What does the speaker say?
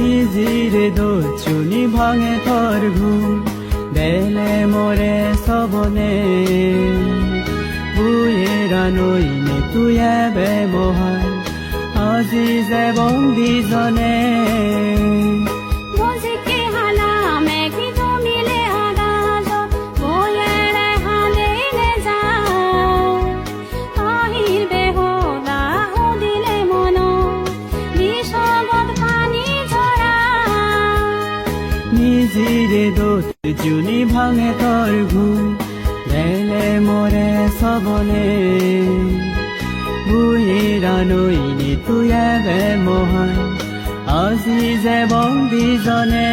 নিজিৰে দোচুনি ভাঙে তোর ঘুম দেলে মোরে সবনে বুয়েরা নইনে তুই এবে মহান আজি যে বন্দীজনে নিজিৰে দোচুনি ভাঙে তোর ঘুম দেলে মোরে সবনে বুয়েরা নইনে তুই এবে মহান আজি যে বন্দীজনে